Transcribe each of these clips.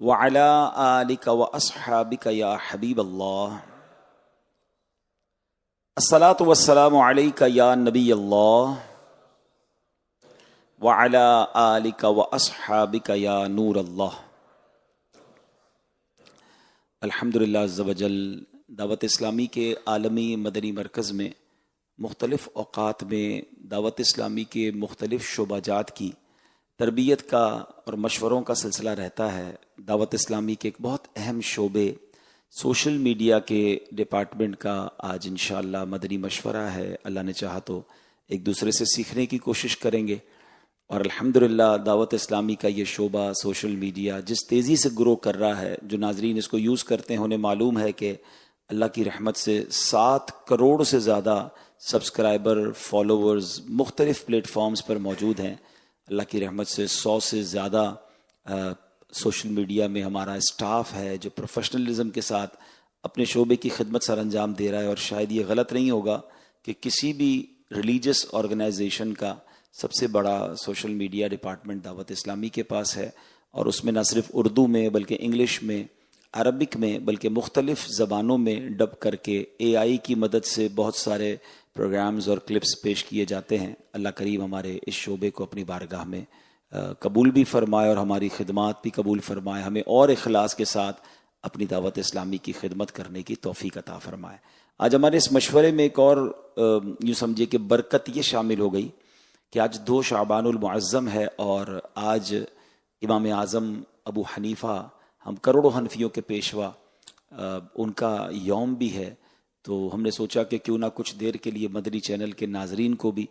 وعلى آلك وأصحابك يا حبيب الله الصلاة والسلام عليك يا نبي الله وعلى آلك وأصحابك يا نور الله. الحمدللہ عز وجل دعوت اسلامی کے عالمی مدنی مرکز میں مختلف اوقات میں دعوت اسلامی کے مختلف شعبہ جات کی تربیت کا اور مشوروں کا سلسلہ رہتا ہے. دعوت اسلامی کے ایک بہت اہم شعبے سوشل میڈیا کے ڈپارٹمنٹ کا آج انشاءاللہ مدنی مشورہ ہے. اللہ نے چاہا تو ایک دوسرے سے سیکھنے کی کوشش کریں گے. اور الحمدللہ دعوت اسلامی کا یہ شعبہ سوشل میڈیا جس تیزی سے گرو کر رہا ہے، جو ناظرین اس کو یوز کرتے ہیں انہیں معلوم ہے کہ اللہ کی رحمت سے 7 کروڑ سے زیادہ سبسکرائبر فالوورز مختلف پلیٹ فارمز پر موجود ہیں. اللہ کی رحمت سے 100 سے زیادہ سوشل میڈیا میں ہمارا اسٹاف ہے جو پروفیشنلزم کے ساتھ اپنے شعبے کی خدمت سر انجام دے رہا ہے. اور شاید یہ غلط نہیں ہوگا کہ کسی بھی ریلیجس آرگنائزیشن کا سب سے بڑا سوشل میڈیا ڈپارٹمنٹ دعوت اسلامی کے پاس ہے. اور اس میں نہ صرف اردو میں بلکہ انگلش میں، عربک میں، بلکہ مختلف زبانوں میں ڈب کر کے AI کی مدد سے بہت سارے پروگرامز اور کلپس پیش کیے جاتے ہیں. اللہ کریم ہمارے اس شعبے کو اپنی بارگاہ میں قبول بھی فرمائے اور ہماری خدمات بھی قبول فرمائے. ہمیں اور اخلاص کے ساتھ اپنی دعوت اسلامی کی خدمت کرنے کی توفیق عطا فرمائے. آج ہمارے اس مشورے میں ایک اور یوں سمجھے کہ برکت یہ شامل ہو گئی کہ آج 2 شعبان المعظم ہے اور آج امام اعظم ابو حنیفہ، ہم کروڑوں حنفیوں کے پیشوا، ان کا یوم بھی ہے. تو ہم نے سوچا کہ کیوں نہ کچھ دیر کے لیے مدنی چینل کے ناظرین کو بھی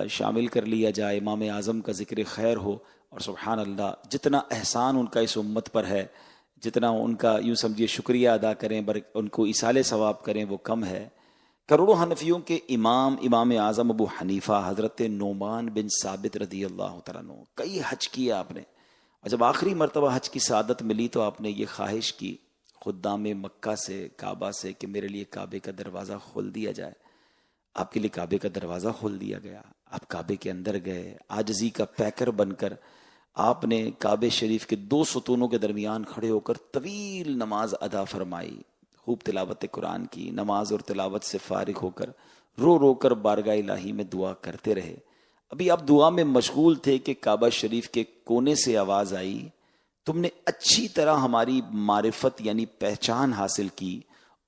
شامل کر لیا جائے، امام اعظم کا ذکر خیر ہو. اور سبحان اللہ جتنا احسان ان کا اس امت پر ہے، جتنا ان کا یوں سمجھیے شکریہ ادا کریں، ان کو ایصال ثواب کریں، وہ کم ہے. کروڑوں حنفیوں کے امام اعظم ابو حنیفہ حضرت نعمان بن ثابت رضی اللہ تعالیٰ عنہ، کئی حج کیا آپ نے، اور جب آخری مرتبہ حج کی سعادت ملی تو آپ نے یہ خواہش کی خدام مکہ سے، کعبہ سے، کہ میرے لیے کعبے کا دروازہ کھول دیا جائے. آپ کے لیے کعبے کا دروازہ کھول دیا گیا. آپ کعبے کے اندر گئے، عاجزی کا پیکر بن کر آپ نے کعبے شریف کے 2 ستونوں کے درمیان کھڑے ہو کر طویل نماز ادا فرمائی، خوب تلاوت قرآن کی. نماز اور تلاوت سے فارغ ہو کر رو رو کر بارگاہ الہی میں دعا کرتے رہے. ابھی آپ دعا میں مشغول تھے کہ کعبہ شریف کے کونے سے آواز آئی، تم نے اچھی طرح ہماری معرفت یعنی پہچان حاصل کی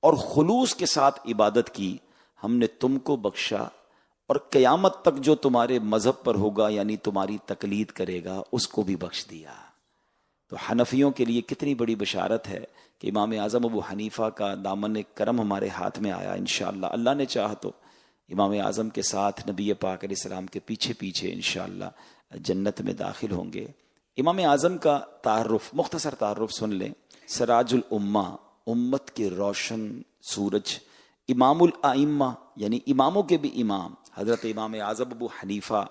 اور خلوص کے ساتھ عبادت کی، ہم نے تم کو بخشا اور قیامت تک جو تمہارے مذہب پر ہوگا یعنی تمہاری تقلید کرے گا اس کو بھی بخش دیا. تو حنفیوں کے لیے کتنی بڑی بشارت ہے کہ امام اعظم ابو حنیفہ کا دامن کرم ہمارے ہاتھ میں آیا. انشاءاللہ اللہ نے چاہا تو امام اعظم کے ساتھ نبی پاک علیہ السلام کے پیچھے پیچھے انشاءاللہ جنت میں داخل ہوں گے. امام اعظم کا تعارف، مختصر تعارف سن لیں. سراج الامہ، امت کے روشن سورج، امام الائمہ یعنی اماموں کے بھی امام، حضرت امام اعظم ابو حنیفہ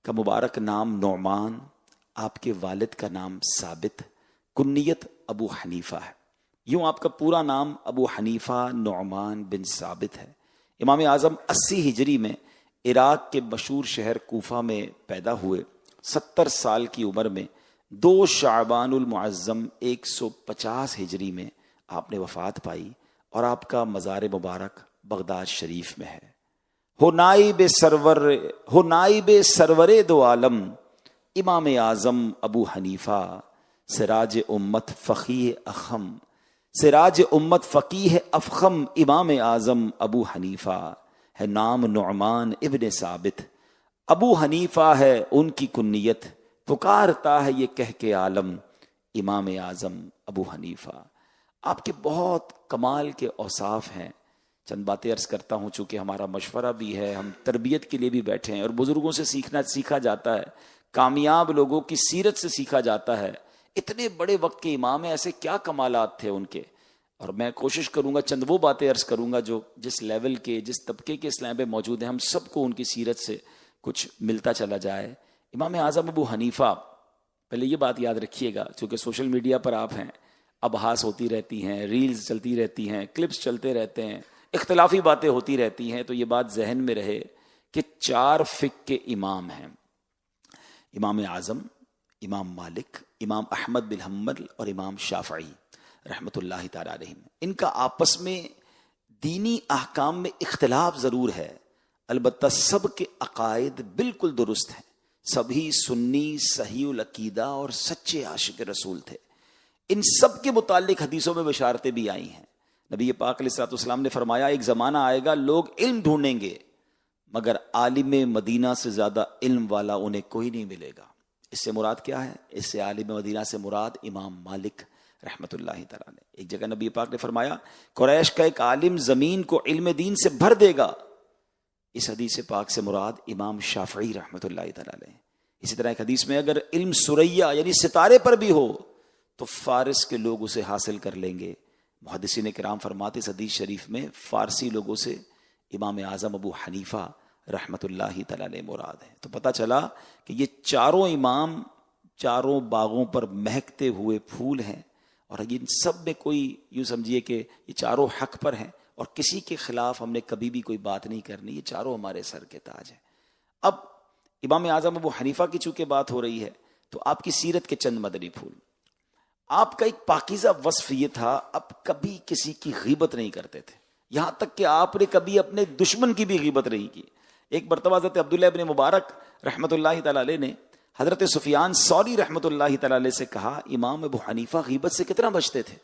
کا مبارک نام نعمان، آپ کے والد کا نام ثابت، کنیت ابو حنیفہ ہے. یوں آپ کا پورا نام ابو حنیفہ نعمان بن ثابت ہے. امام اعظم 80 ہجری میں عراق کے مشہور شہر کوفہ میں پیدا ہوئے. 70 سال کی عمر میں 2 شعبان المعظم 150 ہجری میں آپ نے وفات پائی اور آپ کا مزار مبارک بغداد شریف میں ہے. ہو نائب سرور دو عالم امام اعظم ابو حنیفہ، سراج امت فقیہ اخم، سراج امت فقیہ افخم. امام اعظم ابو حنیفہ ہے نام نعمان ابن ثابت، ابو حنیفہ ہے ان کی کنیت، پکارتا ہے یہ کہہ کے عالم امام اعظم ابو حنیفہ. آپ کے بہت کمال کے اوصاف ہیں. چند باتیں عرض کرتا ہوں چونکہ ہمارا مشورہ بھی ہے، ہم تربیت کے لیے بھی بیٹھے ہیں اور بزرگوں سے سیکھا جاتا ہے، کامیاب لوگوں کی سیرت سے سیکھا جاتا ہے. اتنے بڑے وقت کے امام ہیں، ایسے کیا کمالات تھے ان کے. اور میں کوشش کروں گا چند وہ باتیں عرض کروں گا جو جس لیول کے، جس طبقے کے اسلام پہ موجود ہیں، ہم سب کو ان کی سیرت سے کچھ ملتا چلا جائے. امام اعظم ابو حنیفہ، پہلے یہ بات یاد رکھیے گا چونکہ سوشل میڈیا پر آپ ہیں، ابحاث ہوتی رہتی ہیں، ریلز چلتی رہتی ہیں، کلپس چلتے رہتے ہیں، اختلافی باتیں ہوتی رہتی ہیں، تو یہ بات ذہن میں رہے کہ 4 فقہ کے امام ہیں. امام اعظم، امام مالک، امام احمد بن حنبل اور امام شافعی رحمۃ اللہ تعالی علیہم، ان کا آپس میں دینی احکام میں اختلاف ضرور ہے، البتہ سب کے عقائد بالکل درست ہیں، سبھی سنی صحیح العقیدہ اور سچے عاشق رسول تھے۔ ان سب کے متعلق حدیثوں میں بشارتیں بھی آئی ہیں۔ نبی پاک علیہ الصلوۃ والسلام نے فرمایا ایک زمانہ آئے گا لوگ علم ڈھونڈیں گے مگر عالم مدینہ سے زیادہ علم والا انہیں کوئی نہیں ملے گا۔ اس سے مراد کیا ہے؟ اس سے عالم مدینہ سے مراد امام مالک رحمت اللہ تعالیٰ نے۔ ایک جگہ نبی پاک نے فرمایا قریش کا ایک عالم زمین کو علم دین سے بھر دے گا، اس حدیث پاک سے مراد امام شافعی رحمت اللہ تعالیٰ نے۔ اسی طرح ایک حدیث میں اگر علم سریا یعنی ستارے پر بھی ہو تو فارس کے لوگ اسے حاصل کر لیں گے۔ محدثین کرام فرماتے اس حدیث شریف میں فارسی لوگوں سے امام اعظم ابو حنیفہ رحمت اللہ تعالیٰ نے مراد ہے۔ تو پتہ چلا کہ یہ چاروں امام چاروں باغوں پر مہکتے ہوئے پھول ہیں، اور ان سب میں کوئی یوں سمجھیے کہ یہ چاروں حق پر ہیں اور کسی کے خلاف ہم نے کبھی بھی کوئی بات نہیں کرنی، یہ چاروں ہمارے سر کے تاج ہیں۔ اب امام اعظم ابو حنیفہ کی چونکہ بات ہو رہی ہے تو آپ کی سیرت کے چند مدنی پھول۔ آپ کا ایک پاکیزہ وصف یہ تھا آپ کبھی کسی کی غیبت نہیں کرتے تھے، یہاں تک کہ آپ نے کبھی اپنے دشمن کی بھی غیبت نہیں کی۔ ایک مرتبہ حضرت عبداللہ ابن مبارک رحمت اللہ تعالیٰ علیہ نے حضرت سفیان ثوری رحمت اللہ تعالیٰ علیہ سے کہا امام ابو حنیفہ غیبت سے کتنا بچتے تھے؟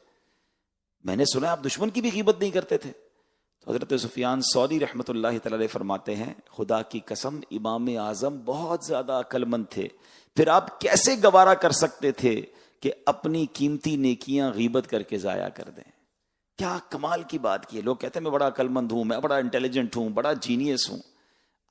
میں نے سنا آپ دشمن کی بھی غیبت نہیں کرتے تھے۔ تو حضرت سفیان ثوری رحمت اللہ تعالیٰ علیہ فرماتے ہیں خدا کی قسم امام اعظم بہت زیادہ عقل مند تھے، پھر آپ کیسے گوارا کر سکتے تھے کہ اپنی قیمتی نیکیاں غیبت کر کے ضائع کر دیں؟ کیا کمال کی بات کی ہے۔ لوگ کہتے ہیں میں بڑا عقل مند ہوں، میں بڑا انٹیلیجنٹ ہوں، بڑا جینیس ہوں۔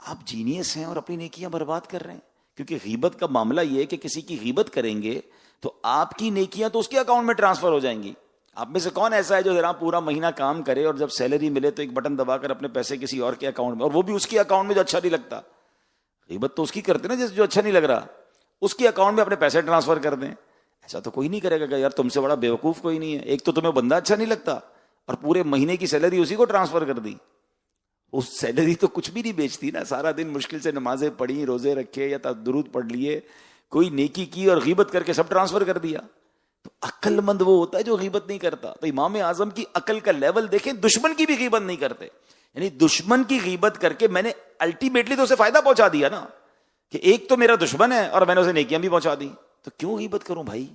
آپ جینیس ہیں اور اپنی نیکیاں برباد کر رہے ہیں، کیونکہ غیبت کا معاملہ یہ ہے کہ کسی کی غیبت کریں گے تو آپ کی نیکیاں تو اس کے اکاؤنٹ میں ٹرانسفر ہو جائیں گی۔ آپ میں سے کون ایسا ہے جو ذرا پورا مہینہ کام کرے اور جب سیلری ملے تو ایک بٹن دبا کر اپنے پیسے کسی اور کے اکاؤنٹ میں، اور وہ بھی اس کے اکاؤنٹ میں جو اچھا نہیں لگتا؟ غیبت تو اس کی کرتے نا جو اچھا نہیں لگ رہا، اس کے اکاؤنٹ میں اپنے پیسے ٹرانسفر کر دیں۔ ایسا تو کوئی نہیں کرے گا کہ یار تم سے بڑا بیوقوف کوئی نہیں ہے، ایک تو تمہیں بندہ اچھا نہیں لگتا اور پورے مہینے کی سیلری اسی کو ٹرانسفر کر دی۔ اس سیلری تو کچھ بھی نہیں بیچتی نا، سارا دن مشکل سے نمازیں پڑھی، روزے رکھے یا درود پڑھ لیے، کوئی نیکی کی اور غیبت کر کے سب ٹرانسفر کر دیا۔ تو عقل مند وہ ہوتا ہے جو غیبت نہیں کرتا۔ تو امام اعظم کی عقل کا لیول دیکھیں، دشمن کی بھی غیبت نہیں کرتے، یعنی دشمن کی غیبت کر کے میں نے الٹیمیٹلی تو اسے فائدہ پہنچا دیا نا، کہ ایک تو میرا دشمن ہے اور میں نے اسے نیکیاں بھی پہنچا دی، تو کیوں غیبت کروں بھائی؟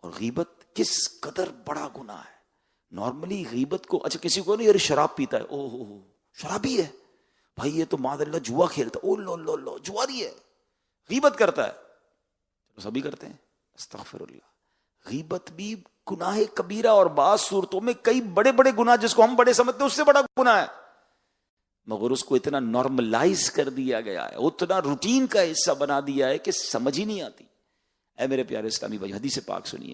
اور غیبت کس قدر بڑا گناہ ہے۔ نارملی غیبت کو اچھا کسی کو نہیں یار شراب پیتا ہے، او ہو شرابی ہے بھائی، یہ تو معاذ اللہ جوا کھیلتا، او لو لو لو جواری ہے، غیبت کرتا ہے، تو سبھی کرتے ہیں، استغفر اللہ۔ غیبت بھی گناہ کبیرہ، اور بعض صورتوں میں کئی بڑے بڑے گناہ جس کو ہم بڑے سمجھتے ہیں اس سے بڑا گناہ ہے، مگر اس کو اتنا نارملائز کر دیا گیا ہے، اتنا روٹین کا حصہ بنا دیا ہے کہ سمجھ ہی نہیں آتی۔ اے میرے پیارے اسلامی بھائی، حدیث پاک سنیے،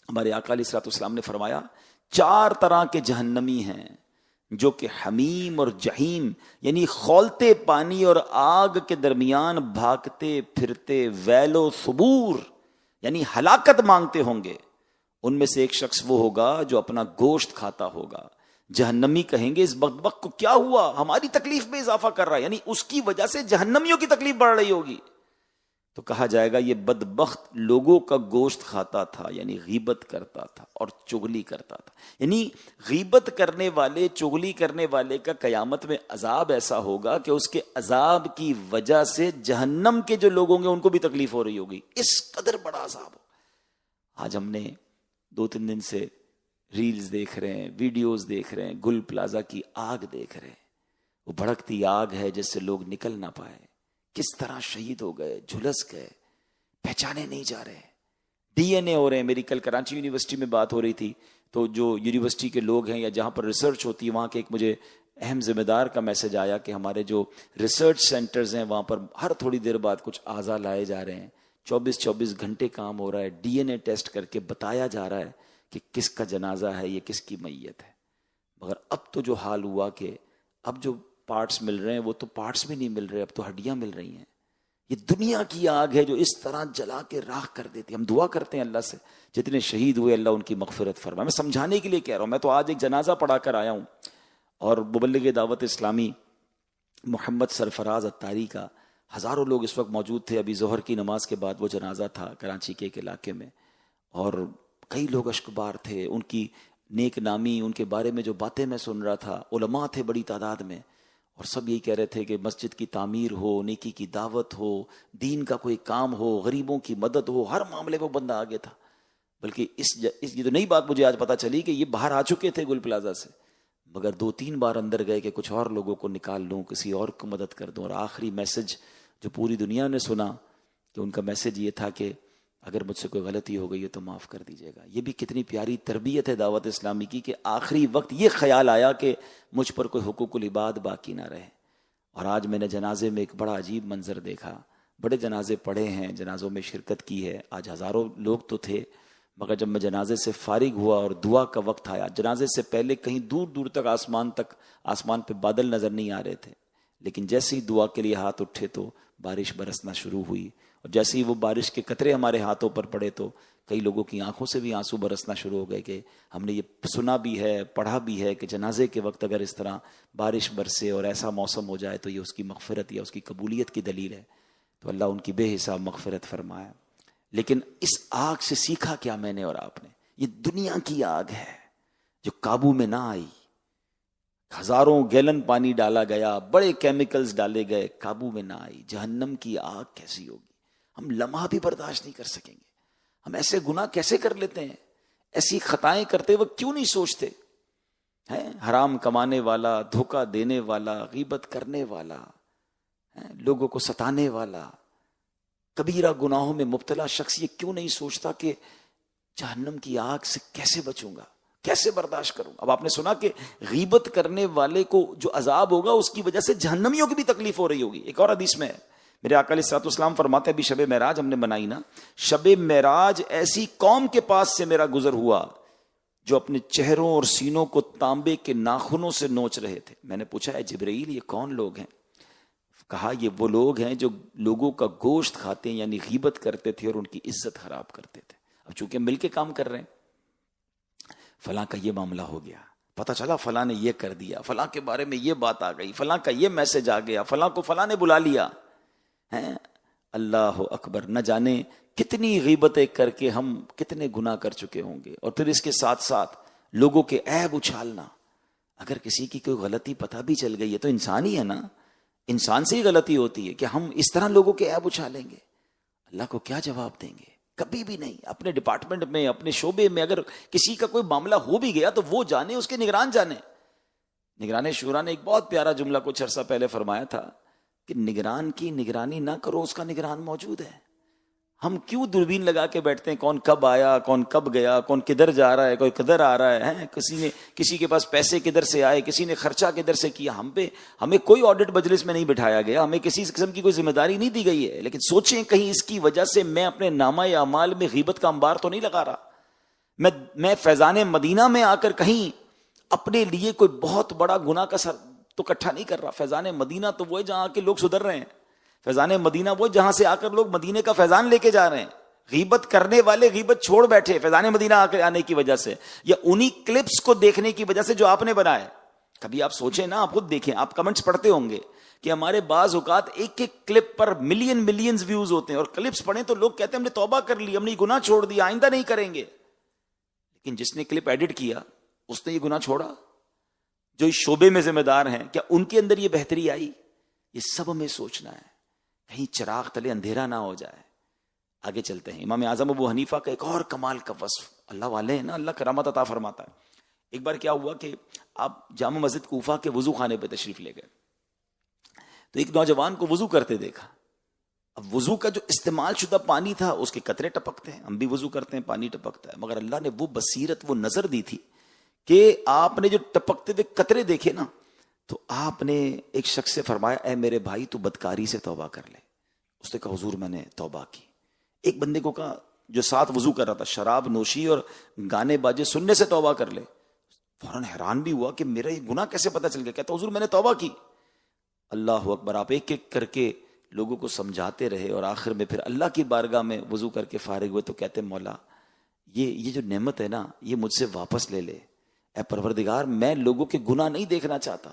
ہمارے آقا علیہ الصلوۃ والسلام نے فرمایا 4 طرح کے جہنمی ہیں جو کہ حمیم اور جہیم یعنی کھولتے پانی اور آگ کے درمیان بھاگتے پھرتے ویل و ثبور یعنی ہلاکت مانگتے ہوں گے۔ ان میں سے ایک شخص وہ ہوگا جو اپنا گوشت کھاتا ہوگا۔ جہنمی کہیں گے اس بدبخت کو کیا ہوا، ہماری تکلیف میں اضافہ کر رہا ہے، یعنی اس کی وجہ سے جہنمیوں کی تکلیف بڑھ رہی ہوگی۔ تو کہا جائے گا یہ بدبخت لوگوں کا گوشت کھاتا تھا، یعنی غیبت کرتا تھا اور چغلی کرتا تھا، یعنی غیبت کرنے والے چغلی کرنے والے کا قیامت میں عذاب ایسا ہوگا کہ اس کے عذاب کی وجہ سے جہنم کے جو لوگ ہوں گے ان کو بھی تکلیف ہو رہی ہوگی، اس قدر بڑا عذاب ہو۔ آج ہم نے 2-3 دن سے ریلز دیکھ رہے ہیں، ویڈیوز دیکھ رہے ہیں، گل پلازا کی آگ دیکھ رہے ہیں، وہ بھڑکتی آگ ہے جس سے لوگ نکل نہ پائے، کس طرح شہید ہو گئے، جھلس گئے، پہچانے نہیں جا رہے، ڈی این اے ہو رہے ہیں۔ میری کل کراچی یونیورسٹی میں بات ہو رہی تھی، تو جو یونیورسٹی کے لوگ ہیں یا جہاں پر ریسرچ ہوتی ہے وہاں کے ایک مجھے اہم ذمہ دار کا میسج آیا کہ ہمارے جو ریسرچ سینٹرز ہیں وہاں پر ہر تھوڑی دیر بعد کچھ اعضاء لائے جا رہے ہیں، 24 گھنٹے کام ہو رہا ہے، ڈی این اے ٹیسٹ کر کے بتایا جا رہا ہے کہ کس کا جنازہ ہے، یہ کس کی میت ہے۔ مگر اب تو جو حال ہوا کہ اب جو پارٹس مل رہے ہیں وہ تو پارٹس بھی نہیں مل رہے، اب تو ہڈیاں مل رہی ہیں۔ یہ دنیا کی آگ ہے جو اس طرح جلا کے راکھ کر دیتی ہے۔ ہم دعا کرتے ہیں اللہ سے جتنے شہید ہوئے اللہ ان کی مغفرت فرمائے۔ میں سمجھانے کے لیے کہہ رہا ہوں، میں تو آج ایک جنازہ پڑھا کر آیا ہوں، اور مبلغ دعوت اسلامی محمد سرفراز اتاری کا ہزاروں لوگ اس وقت موجود تھے. ابھی ظہر کی نماز کے بعد وہ جنازہ تھا کراچی کے ایک علاقے میں, اور کئی لوگ اشکبار تھے. ان کی نیک نامی, ان کے بارے میں جو باتیں میں سن رہا تھا, علماء تھے بڑی تعداد میں, اور سب یہی کہہ رہے تھے کہ مسجد کی تعمیر ہو, نیکی کی دعوت ہو, دین کا کوئی کام ہو, غریبوں کی مدد ہو, ہر معاملے میں بندہ آگے تھا. بلکہ یہ تو نئی بات مجھے آج پتا چلی کہ یہ باہر آ چکے تھے گل پلازا سے, مگر 2-3 بار اندر گئے کہ کچھ اور لوگوں کو نکال لوں, کسی اور کو مدد کر دوں. اور آخری میسج جو پوری دنیا نے سنا کہ ان کا میسج یہ تھا کہ اگر مجھ سے کوئی غلطی ہو گئی ہے تو معاف کر دیجیے گا. یہ بھی کتنی پیاری تربیت ہے دعوت اسلامی کی کہ آخری وقت یہ خیال آیا کہ مجھ پر کوئی حقوق العباد باقی نہ رہے. اور آج میں نے جنازے میں ایک بڑا عجیب منظر دیکھا. بڑے جنازے پڑھے ہیں, جنازوں میں شرکت کی ہے, آج ہزاروں لوگ تو تھے, مگر جب میں جنازے سے فارغ ہوا اور دعا کا وقت آیا, جنازے سے پہلے کہیں دور دور تک آسمان پہ بادل نظر نہیں آ رہے تھے, لیکن جیسے ہی دعا کے لیے ہاتھ اٹھے تو بارش برسنا شروع ہوئی. اور جیسے ہی وہ بارش کے قطرے ہمارے ہاتھوں پر پڑے تو کئی لوگوں کی آنکھوں سے بھی آنسو برسنا شروع ہو گئے کہ ہم نے یہ سنا بھی ہے, پڑھا بھی ہے کہ جنازے کے وقت اگر اس طرح بارش برسے اور ایسا موسم ہو جائے تو یہ اس کی مغفرت یا اس کی قبولیت کی دلیل ہے. تو اللہ ان کی بے حساب مغفرت فرمایا. لیکن اس آگ سے سیکھا کیا میں نے اور آپ نے؟ یہ دنیا کی آگ ہے جو قابو میں نہ آئی. ہزاروں گیلن پانی ڈالا گیا, بڑے کیمیکلز ڈالے گئے, قابو میں نہ آئی. جہنم کی آگ کیسی ہوگی, ہم لمحہ بھی برداشت نہیں کر سکیں گے. ہم ایسے گناہ کیسے کر لیتے ہیں؟ ایسی خطائیں کرتے وقت کیوں نہیں سوچتے ہیں؟ حرام کمانے والا, دھوکہ دینے والا, غیبت کرنے والا, لوگوں کو ستانے والا, کبیرہ گناہوں میں مبتلا شخص یہ کیوں نہیں سوچتا کہ جہنم کی آگ سے کیسے بچوں گا, کیسے برداشت کروں؟ اب آپ نے سنا کہ غیبت کرنے والے کو جو عذاب ہوگا اس کی وجہ سے جہنمیوں کی بھی تکلیف ہو رہی ہوگی. ایک اور حدیث میں میرے آقا علیہ الصلوۃ والسلام فرماتے ہیں, ابھی شب معراج ہم نے منائی نا, شب معراج ایسی قوم کے پاس سے میرا گزر ہوا جو اپنے چہروں اور سینوں کو تانبے کے ناخنوں سے نوچ رہے تھے. میں نے پوچھا, اے جبرائیل یہ کون لوگ ہیں؟ کہا یہ وہ لوگ ہیں جو لوگوں کا گوشت کھاتے ہیں, یعنی غیبت کرتے تھے اور ان کی عزت خراب کرتے تھے. اب چونکہ مل کے کام کر رہے ہیں, فلاں کا یہ معاملہ ہو گیا, پتہ چلا فلاں نے یہ کر دیا, فلاں کے بارے میں یہ بات آ گئی, فلاں کا یہ میسج آ گیا, فلاں کو فلاں نے بلا لیا ہیں. اللہ اکبر, نہ جانے کتنی غیبتیں کر کے ہم کتنے گناہ کر چکے ہوں گے. اور پھر اس کے ساتھ ساتھ لوگوں کے عیب اچھالنا. اگر کسی کی کوئی غلطی پتہ بھی چل گئی ہے تو انسان ہی ہے نا, انسان سے ہی غلطی ہوتی ہے کہ ہم اس طرح لوگوں کے عیب اچھالیں گے. اللہ کو کیا جواب دیں گے؟ کبھی بھی نہیں. اپنے ڈپارٹمنٹ میں, اپنے شعبے میں اگر کسی کا کوئی معاملہ ہو بھی گیا تو وہ جانے, اس کے نگران جانے. نگران شورا نے ایک بہت پیارا جملہ کچھ عرصہ پہلے فرمایا تھا کہ نگران کی نگرانی نہ کرو, اس کا نگران موجود ہے. ہم کیوں دوربین لگا کے بیٹھتے ہیں, کون کب آیا, کون کب گیا, کون کدھر جا رہا ہے, کوئی کدھر آ رہا ہے, کسی کے پاس پیسے کدھر سے آئے, کسی نے خرچہ کدھر سے کیا. ہمیں کوئی آڈٹ مجلس میں نہیں بٹھایا گیا, ہمیں کسی قسم کی کوئی ذمہ داری نہیں دی گئی ہے. لیکن سوچیں کہیں اس کی وجہ سے میں اپنے نامہ اعمال میں غیبت کا انبار تو نہیں لگا رہا. میں فیضان مدینہ میں آ کر کہیں اپنے لیے کوئی بہت بڑا گناہ کا سر تو اکٹھا نہیں کر رہا. فیضان مدینہ تو وہ ہے جہاں کے لوگ سدھر رہے ہیں. فیضان مدینہ وہ جہاں سے آ کر لوگ مدینے کا فیضان لے کے جا رہے ہیں. غیبت کرنے والے غیبت چھوڑ بیٹھے فیضان مدینہ آنے کی وجہ سے, یا انہی کلپس کو دیکھنے کی وجہ سے جو آپ نے بنائے. کبھی آپ سوچیں نا, آپ خود دیکھیں, آپ کمنٹس پڑھتے ہوں گے کہ ہمارے بعض اوقات ایک ایک کلپ پر ملینز ویوز ہوتے ہیں, اور کلپس پڑھیں تو لوگ کہتے ہیں ہم نے توبہ کر لی, ہم نے یہ گناہ چھوڑ دیا, آئندہ نہیں کریں گے. لیکن جس نے کلپ ایڈٹ کیا اس نے یہ گناہ چھوڑا؟ جو اس شعبے میں ذمہ دار ہیں, کیا ان کے اندر یہ بہتری آئی؟ یہ سب ہمیں سوچنا ہے, کہیں چراغ تلے اندھیرا نہ ہو جائے. آگے چلتے ہیں. امام اعظم ابو حنیفہ کا ایک اور کمال کا وصف, اللہ والے ہیں نا, اللہ کرامت عطا فرماتا ہے. ایک بار کیا ہوا کہ آپ جامع مسجد کوفہ کے وضو خانے پہ تشریف لے گئے تو ایک نوجوان کو وضو کرتے دیکھا. اب وضو کا جو استعمال شدہ پانی تھا اس کے قطرے ٹپکتے ہیں, ہم بھی وضو کرتے ہیں پانی ٹپکتا ہے, مگر اللہ نے وہ بصیرت, وہ نظر دی تھی کہ آپ نے جو ٹپکتے ہوئے قطرے دیکھے نا, تو آپ نے ایک شخص سے فرمایا, اے میرے بھائی تو بدکاری سے توبہ کر لے. اس نے کہا حضور میں نے توبہ کی. ایک بندے کو کہا جو ساتھ وضو کر رہا تھا, شراب نوشی اور گانے باجے سننے سے توبہ کر لے. فوراً حیران بھی ہوا کہ میرا یہ گناہ کیسے پتہ چل گیا. کہتا حضور میں نے توبہ کی. اللہ اکبر. آپ ایک ایک کر کے لوگوں کو سمجھاتے رہے, اور آخر میں پھر اللہ کی بارگاہ میں وضو کر کے فارغ ہوئے تو کہتے مولا یہ جو نعمت ہے نا, یہ مجھ سے واپس لے لے. اے پروردگار, میں لوگوں کے گناہ نہیں دیکھنا چاہتا,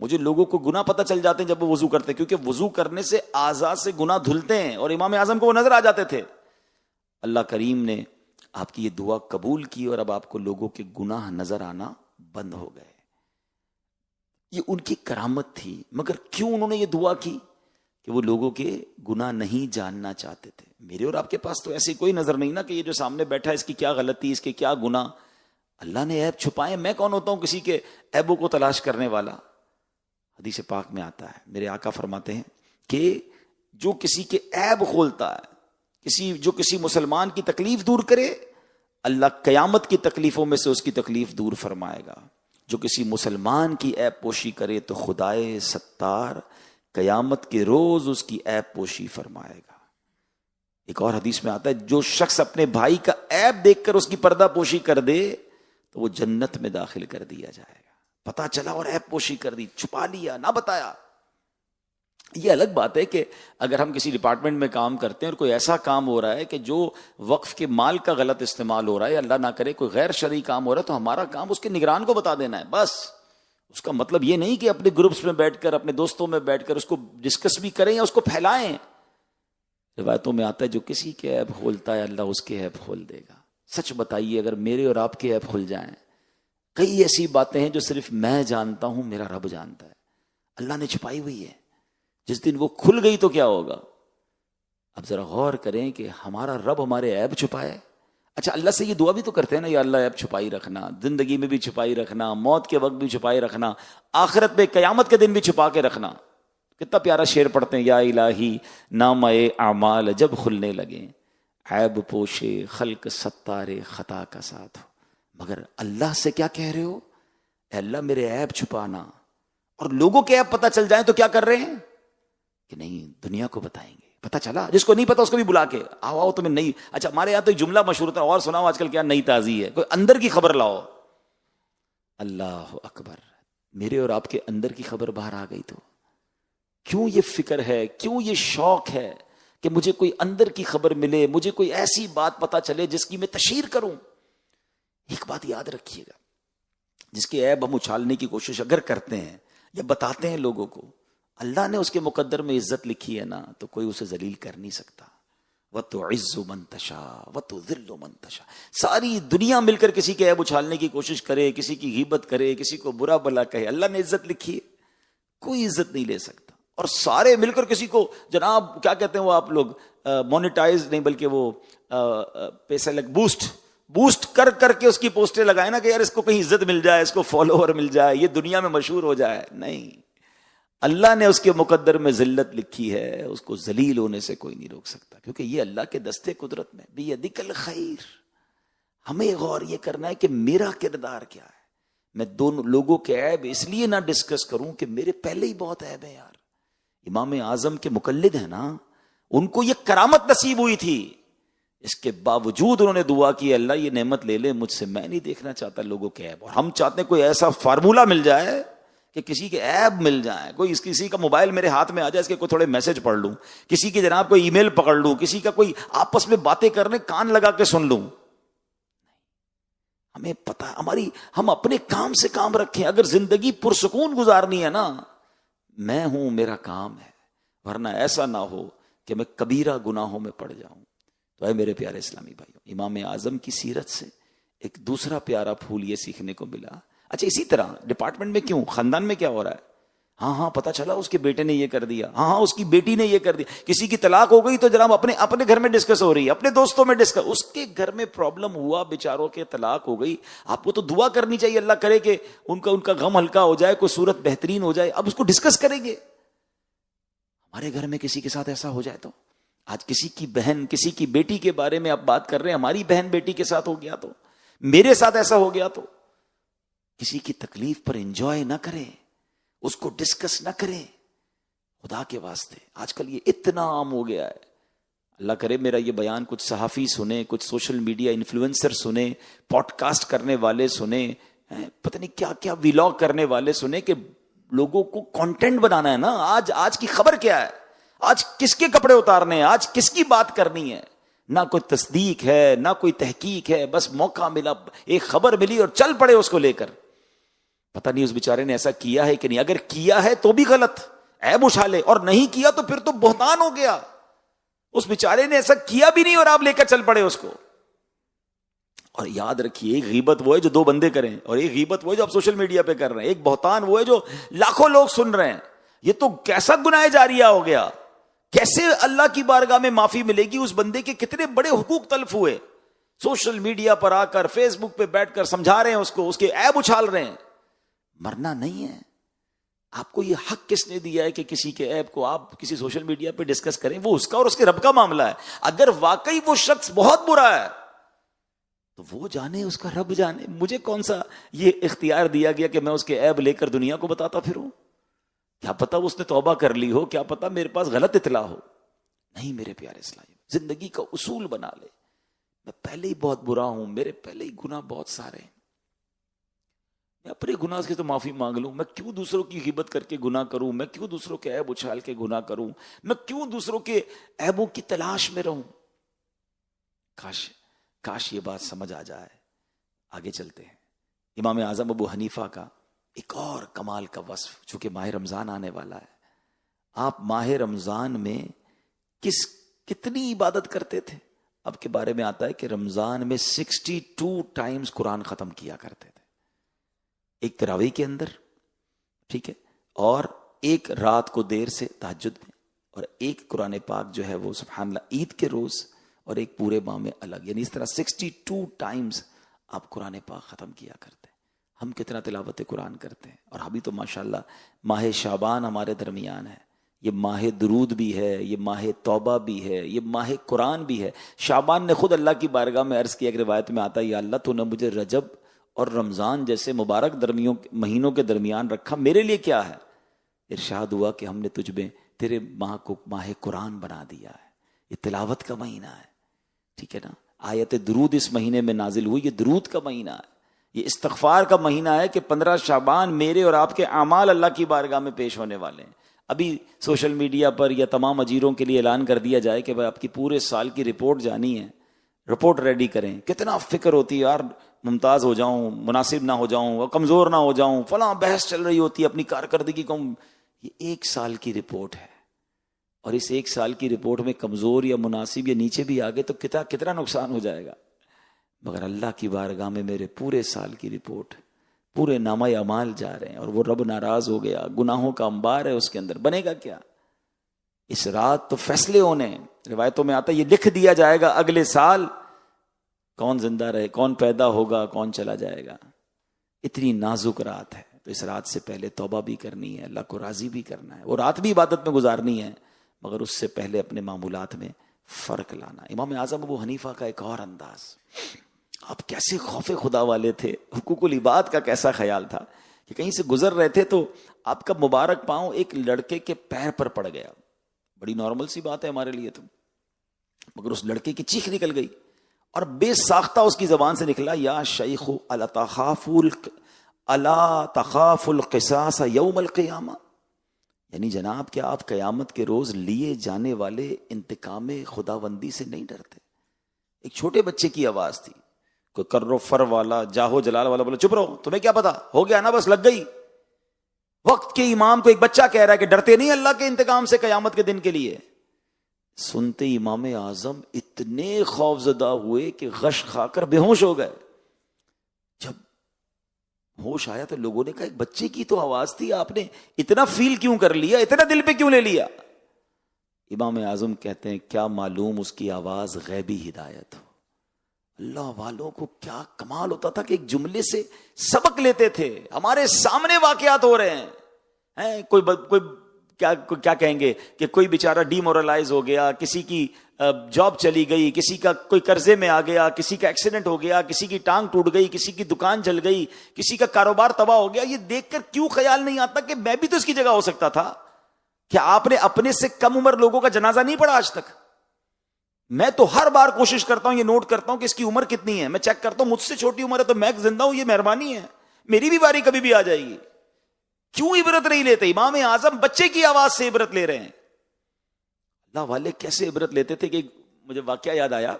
مجھے لوگوں کو گناہ پتہ چل جاتے ہیں جب وہ وضو کرتے ہیں، کیونکہ وضو کرنے سے اعضاء سے گناہ دھلتے ہیں، اور امام اعظم کو وہ نظر آ جاتے تھے۔ اللہ کریم نے آپ کی یہ دعا قبول کی اور اب آپ کو لوگوں کے گناہ نظر آنا بند ہو گئے۔ یہ ان کی کرامت تھی، مگر کیوں انہوں نے یہ دعا کی؟ کہ وہ لوگوں کے گناہ نہیں جاننا چاہتے تھے۔ میرے اور آپ کے پاس تو ایسی کوئی نظر نہیں نا کہ یہ جو سامنے بیٹھا ہے اس کی کیا غلطی، اس کے کیا گناہ۔ اللہ نے عیب چھپائے، میں کون ہوتا ہوں کسی کے عیبوں کو تلاش کرنے والا؟ حدیث پاک میں آتا ہے، میرے آقا فرماتے ہیں کہ جو کسی کے عیب کھولتا ہے، جو کسی مسلمان کی تکلیف دور کرے، اللہ قیامت کی تکلیفوں میں سے اس کی تکلیف دور فرمائے گا۔ جو کسی مسلمان کی عیب پوشی کرے تو خدائے ستار قیامت کے روز اس کی عیب پوشی فرمائے گا۔ ایک اور حدیث میں آتا ہے جو شخص اپنے بھائی کا عیب دیکھ کر اس کی پردہ پوشی کر دے تو وہ جنت میں داخل کر دیا جائے گا۔ پتا چلا اور عیب پوشی کر دی، چھپا لیا، نہ بتایا۔ یہ الگ بات ہے کہ اگر ہم کسی ڈپارٹمنٹ میں کام کرتے ہیں اور کوئی ایسا کام ہو رہا ہے کہ جو وقف کے مال کا غلط استعمال ہو رہا ہے، اللہ نہ کرے کوئی غیر شرعی کام ہو رہا ہے، تو ہمارا کام اس کے نگران کو بتا دینا ہے بس۔ اس کا مطلب یہ نہیں کہ اپنے گروپس میں بیٹھ کر، اپنے دوستوں میں بیٹھ کر اس کو ڈسکس بھی کریں یا اس کو پھیلائیں۔ روایتوں میں آتا ہے جو کسی کے عیب کھولتا ہے اللہ اس کے عیب کھول دے گا۔ سچ بتائیے، اگر میرے اور آپ کے عیب کھل جائیں، کئی ایسی باتیں ہیں جو صرف میں جانتا ہوں، میرا رب جانتا ہے، اللہ نے چھپائی ہوئی ہے، جس دن وہ کھل گئی تو کیا ہوگا؟ اب ذرا غور کریں کہ ہمارا رب ہمارے عیب چھپائے۔ اچھا، اللہ سے یہ دعا بھی تو کرتے ہیں نا، یا اللہ عیب چھپائی رکھنا، زندگی میں بھی چھپائی رکھنا، موت کے وقت بھی چھپائی رکھنا، آخرت میں قیامت کے دن بھی چھپا کے رکھنا۔ کتنا پیارا شعر پڑھتے ہیں، یا الہی نامہ اعمال جب کھلنے لگیں، عیب پوشے خلق ستارے خطا کا ساتھ ہو۔ مگر اللہ سے کیا کہہ رہے ہو؟ اے اللہ میرے عیب چھپانا، اور لوگوں کے عیب پتہ چل جائیں تو کیا کر رہے ہیں کہ نہیں دنیا کو بتائیں گے۔ پتہ چلا، جس کو نہیں پتا اس کو بھی بلا کے آؤ تمہیں نہیں۔ اچھا، ہمارے یہاں تو ایک جملہ مشہور تھا، اور سناؤ آج کل کیا نئی تازی ہے، کوئی اندر کی خبر لاؤ۔ اللہ اکبر، میرے اور آپ کے اندر کی خبر باہر آ گئی تو کیوں یہ فکر ہے، کیوں یہ شوق ہے کہ مجھے کوئی اندر کی خبر ملے، مجھے کوئی ایسی بات پتہ چلے جس کی میں تشہیر کروں۔ ایک بات یاد رکھیے گا، جس کے عیب ہم اچھالنے کی کوشش اگر کرتے ہیں یا بتاتے ہیں لوگوں کو، اللہ نے اس کے مقدر میں عزت لکھی ہے نا، تو کوئی اسے ذلیل کر نہیں سکتا۔ وَتُعِزُّ مَن تَشَاءُ وَتُذِلُّ مَن تَشَاءُ۔ ساری دنیا مل کر کسی کے عیب اچھالنے کی کوشش کرے، کسی کی غیبت کرے، کسی کو برا بھلا کہے، اللہ نے عزت لکھی ہے، کوئی عزت نہیں لے سکتا۔ اور سارے مل کر کسی کو، جناب کیا کہتے ہیں وہ آپ لوگ، مونیٹائز نہیں بلکہ وہ پیسے لگ بوسٹ کر کر کے اس کی پوسٹیں لگائے نا کہ یار اس کو کہیں عزت مل جائے، اس کو فالوور مل جائے، یہ دنیا میں مشہور ہو جائے۔ نہیں، اللہ نے اس کے مقدر میں ذلت لکھی ہے، اس کو ذلیل ہونے سے کوئی نہیں روک سکتا، کیونکہ یہ اللہ کے دستے قدرت میں بیدک الخیر۔ ہمیں غور یہ کرنا ہے کہ میرا کردار کیا ہے۔ میں دونوں لوگوں کے عیب اس لیے نہ ڈسکس کروں کہ میرے پہلے ہی بہت عیب ہے۔ یار امام اعظم کے مقلد ہیں نا، ان کو یہ کرامت نصیب ہوئی تھی، اس کے باوجود انہوں نے دعا کی اللہ یہ نعمت لے لے مجھ سے، میں نہیں دیکھنا چاہتا لوگوں کے عیب۔ اور ہم چاہتے ہیں کوئی ایسا فارمولا مل جائے کہ کسی کے عیب مل جائیں، کسی کا موبائل میرے ہاتھ میں آ جائے، اس کے کوئی تھوڑے میسج پڑھ لوں، کسی کی جناب کوئی ای میل پکڑ لوں، کسی کا کوئی آپس میں باتیں کرنے کان لگا کے سن لوں۔ ہمیں پتہ، ہم اپنے کام سے کام رکھیں۔ اگر زندگی پرسکون گزارنی ہے نا، میں ہوں، میرا کام ہے، ورنہ ایسا نہ ہو کہ میں کبیرہ گناہوں میں پڑ جاؤں۔ تو اے میرے پیارے اسلامی بھائیوں، امام اعظم کی سیرت سے ایک دوسرا پیارا پھول یہ سیکھنے کو ملا۔ اچھا، اسی طرح ڈپارٹمنٹ میں کیوں، خاندان میں کیا ہو رہا ہے، ہاں پتہ چلا اس کے بیٹے نے یہ کر دیا، ہاں اس کی بیٹی نے یہ کر دیا، کسی کی طلاق ہو گئی تو جناب اپنے گھر میں ڈسکس ہو رہی ہے، اپنے دوستوں میں ڈسکس، اس کے گھر میں پرابلم ہوا، بیچاروں کے طلاق ہو گئی، آپ کو تو دعا کرنی چاہیے اللہ کرے کہ ان کا غم ہلکا ہو جائے، کوئی صورت بہترین ہو جائے، اب اس کو ڈسکس کریں گے۔ ہمارے گھر میں کسی کے ساتھ ایسا ہو جائے تو، آج کسی کی بہن، کسی کی بیٹی کے بارے میں آپ بات کر رہے ہیں، ہماری بہن بیٹی کے ساتھ ہو گیا تو، میرے ساتھ ایسا ہو گیا تو، کسی کی تکلیف پر انجوائے نہ کریں، اس کو ڈسکس نہ کریں، خدا کے واسطے۔ آج کل یہ اتنا عام ہو گیا ہے، اللہ کرے میرا یہ بیان کچھ صحافی سنیں، کچھ سوشل میڈیا انفلوئنسر سنیں، پوڈ کاسٹ کرنے والے سنیں، پتہ نہیں کیا کیا ویلاگ کرنے والے سنیں، کہ لوگوں کو کانٹینٹ بنانا ہے نا۔ آج کی خبر کیا ہے، آج کس کے کپڑے اتارنے ہیں، آج کس کی بات کرنی ہے، نہ کوئی تصدیق ہے، نہ کوئی تحقیق ہے، بس موقع ملا، ایک خبر ملی اور چل پڑے اس کو لے کر۔ پتہ نہیں اس بیچارے نے ایسا کیا ہے کہ نہیں. اگر کیا ہے تو بھی غلط، عیب اچھالے، اور نہیں کیا تو پھر تو بہتان ہو گیا. اس بیچارے نے ایسا کیا بھی نہیں اور آپ لے کر چل پڑے اس کو. اور یاد رکھیے، ایک غیبت وہ ہے جو دو بندے کریں، اور ایک غیبت وہ ہے جو آپ سوشل میڈیا پہ کر رہے ہیں. ایک بہتان وہ ہے جو لاکھوں لوگ سن رہے ہیں. یہ تو کیسا گناہ جاریہ ہو گیا. کیسے اللہ کی بارگاہ میں معافی ملے گی؟ اس بندے کے کتنے بڑے حقوق تلف ہوئے. سوشل میڈیا پر آ کر، فیس بک پہ بیٹھ کر سمجھا رہے ہیں اس کو، اس کے عیب اچھال رہے ہیں. مرنا نہیں ہے. آپ کو یہ حق کس نے دیا ہے کہ کسی کے عیب کو آپ کسی سوشل میڈیا پہ ڈسکس کریں؟ وہ اس کا اور اس کے رب کا معاملہ ہے. اگر واقعی وہ شخص بہت برا ہے تو وہ جانے، اس کا رب جانے. مجھے کون سا یہ اختیار دیا گیا کہ میں اس کے عیب لے کر دنیا کو بتاتا پھروں؟ کیا پتا اس نے توبہ کر لی ہو، کیا پتا میرے پاس غلط اطلاع ہو. نہیں میرے پیارے اسلامی، زندگی کا اصول بنا لے. میں پہلے ہی بہت برا ہوں، میرے پہلے ہی گناہ بہت سارے ہیں. میں اپنے گناہ سے تو معافی مانگ لوں. میں کیوں دوسروں کی غیبت کر کے گناہ کروں؟ میں کیوں دوسروں کے عیب اچھال کے گناہ کروں؟ میں کیوں دوسروں کے عیبوں کی تلاش میں رہوں؟ کاش یہ بات سمجھ آ جائے. آگے چلتے ہیں. امام اعظم ابو حنیفہ کا ایک اور کمال کا وصف، چونکہ ماہ رمضان آنے والا ہے. آپ ماہ رمضان میں کتنی عبادت کرتے تھے؟ اب کے بارے میں آتا ہے کہ رمضان میں 62 ٹائمز قرآن ختم کیا کرتے تھے. ایک تراویح کے اندر، ٹھیک ہے، اور ایک رات کو دیر سے تہجد میں، اور ایک قرآن پاک جو ہے وہ سبحان اللہ عید کے روز، اور ایک پورے ماہ میں الگ. یعنی اس طرح 62 ٹائمز آپ قرآن پاک ختم کیا کرتے ہیں. ہم کتنا تلاوت قرآن کرتے ہیں. اور ابھی تو ماشاءاللہ ماہ شعبان ہمارے درمیان ہے. یہ ماہ درود بھی ہے، یہ ماہ توبہ بھی ہے، یہ ماہ قرآن بھی ہے. شعبان نے خود اللہ کی بارگاہ میں عرض کیا، ایک روایت میں آتا ہے، یا اللہ تو نے مجھے رجب اور رمضان جیسے مبارک مہینوں کے درمیان رکھا، میرے لیے کیا ہے؟ ارشاد ہوا کہ ہم نے تجھ میں تیرے ماہ کو ماہ قرآن بنا دیا ہے. یہ تلاوت کا مہینہ ہے، ٹھیک ہے نا. آیت درود اس مہینے میں نازل ہوئی، یہ درود کا مہینہ ہے. یہ استغفار کا مہینہ ہے کہ 15 شعبان میرے اور آپ کے اعمال اللہ کی بارگاہ میں پیش ہونے والے ہیں. ابھی سوشل میڈیا پر یا تمام اجیروں کے لیے اعلان کر دیا جائے کہ بھائی آپ کی پورے سال کی رپورٹ جانی ہے، رپورٹ ریڈی کریں. کتنا فکر ہوتی ہے یار، ممتاز ہو جاؤں، مناسب نہ ہو جاؤں، کمزور نہ ہو جاؤں، فلاں بحث چل رہی ہوتی ہے اپنی کارکردگی کو. یہ 1 سال کی رپورٹ ہے، اور اس 1 سال کی رپورٹ میں کمزور یا مناسب یا نیچے بھی آگے تو کتنا نقصان ہو جائے گا. مگر اللہ کی بارگاہ میں میرے پورے سال کی رپورٹ، پورے نامہ اعمال جا رہے ہیں، اور وہ رب ناراض ہو گیا، گناہوں کا انبار ہے اس کے اندر. بنے گا کیا؟ اس رات تو فیصلے ہونے ہیں. روایتوں میں آتا ہے یہ لکھ دیا جائے گا اگلے سال کون زندہ رہے، کون پیدا ہوگا، کون چلا جائے گا. اتنی نازک رات ہے. تو اس رات سے پہلے توبہ بھی کرنی ہے، اللہ کو راضی بھی کرنا ہے. وہ رات بھی عبادت میں گزارنی ہے، مگر اس سے پہلے اپنے معمولات میں فرق لانا. امام اعظم ابو حنیفہ کا ایک اور انداز، آپ کیسے خوف خدا والے تھے، حقوق العباد کا کیسا خیال تھا کہ کہیں سے گزر رہے تھے تو آپ کا مبارک پاؤں ایک لڑکے کے پیر پر پڑ گیا. بڑی نارمل سی بات ہے ہمارے لیے تو، مگر اس لڑکے کی چیخ نکل گئی اور بے ساختہ اس کی زبان سے نکلا، یا شیخ الا تخاف القصاص یوم القیامہ. یعنی جناب کیا آپ قیامت کے روز لیے جانے والے انتقام خداوندی سے نہیں ڈرتے؟ ایک چھوٹے بچے کی آواز تھی، کوئی کرو فر والا، جاہو جلال والا بولا چپ رہو، تمہیں کیا پتا، ہو گیا نا بس لگ گئی. وقت کے امام کو ایک بچہ کہہ رہا ہے کہ ڈرتے نہیں اللہ کے انتقام سے قیامت کے دن کے لیے. سنتے امام اعظم اتنے خوف زدہ ہوئے کہ غش کھا کر بے ہوش ہو گئے. جب ہوش آیا تو لوگوں نے کہا ایک بچے کی تو آواز تھی، آپ نے اتنا فیل کیوں کر لیا، اتنا دل پہ کیوں لے لیا؟ امام اعظم کہتے ہیں کیا معلوم اس کی آواز غیبی ہدایت ہو. اللہ والوں کو کیا کمال ہوتا تھا کہ ایک جملے سے سبق لیتے تھے. ہمارے سامنے واقعات ہو رہے ہیں، کوئی کیا کہیں گے کہ کوئی بیچارہ ڈی مورلائز ہو گیا، کسی کی جاب چلی گئی، کسی کا کوئی قرضے میں آ گیا، کسی کا ایکسیڈنٹ ہو گیا، کسی کی ٹانگ ٹوٹ گئی، کسی کی دکان جل گئی، کسی کا کاروبار تباہ ہو گیا. یہ دیکھ کر کیوں خیال نہیں آتا کہ میں بھی تو اس کی جگہ ہو سکتا تھا؟ کیا آپ نے اپنے سے کم عمر لوگوں کا جنازہ نہیں پڑھا آج تک؟ میں تو ہر بار کوشش کرتا ہوں، یہ نوٹ کرتا ہوں کہ اس کی عمر کتنی ہے. میں چیک کرتا ہوں مجھ سے چھوٹی عمر ہے تو میں زندہ ہوں، یہ مہربانی ہے، میری بھی باری کبھی بھی آ جائے گی. کیوں عبرت نہیں لیتے؟ امام اعظم بچے کی آواز سے عبرت لے رہے ہیں. اللہ والے کیسے عبرت لیتے تھے کہ مجھے واقعہ یاد آیا.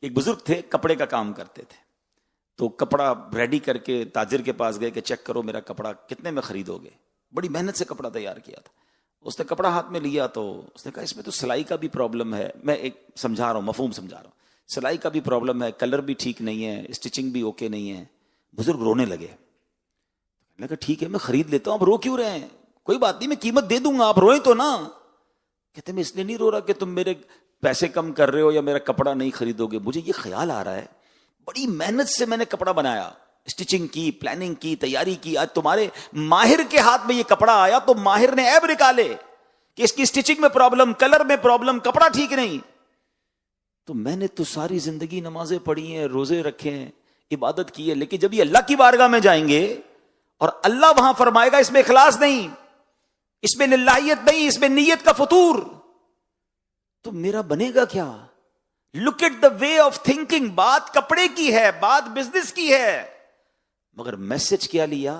ایک بزرگ تھے، کپڑے کا کام کرتے تھے. تو کپڑا ریڈی کر کے تاجر کے پاس گئے کہ چیک کرو میرا کپڑا کتنے میں خریدو گے. بڑی محنت سے کپڑا تیار کیا تھا. اس نے کپڑا ہاتھ میں لیا تو اس نے کہا اس میں تو سلائی کا بھی پرابلم ہے. میں ایک سمجھا رہا ہوں, مفہوم سمجھا رہا ہوں. سلائی کا بھی پرابلم ہے, کلر بھی ٹھیک نہیں ہے, اسٹچنگ بھی اوکے نہیں ہے. بزرگ رونے لگے. میں کہا ٹھیک ہے میں خرید لیتا ہوں, آپ رو کیوں رہے ہیں؟ کوئی بات نہیں میں قیمت دے دوں گا, آپ روئیں تو نا. کہتے میں اس لیے نہیں رو رہا کہ تم میرے پیسے کم کر رہے ہو یا میرا کپڑا نہیں خریدو گے. مجھے یہ خیال آ رہا ہے بڑی محنت سے میں نے کپڑا بنایا, اسٹچنگ کی, پلاننگ کی, تیاری کی. آج تمہارے ماہر کے ہاتھ میں یہ کپڑا آیا تو ماہر نے عیب نکالے کہ اس کی اسٹچنگ میں پرابلم, کلر میں پرابلم, کپڑا ٹھیک نہیں. تو میں نے تو ساری زندگی نمازیں پڑھی ہیں, روزے رکھے ہیں, عبادت کی ہے, لیکن جب یہ اللہ کی بارگاہ میں جائیں گے اور اللہ وہاں فرمائے گا اس میں اخلاص نہیں, اس میں للہیت نہیں, اس میں نیت کا فطور, تو میرا بنے گا کیا؟ Look at the way of thinking. بات کپڑے کی ہے, بات بزنس کی ہے, مگر میسج کیا لیا,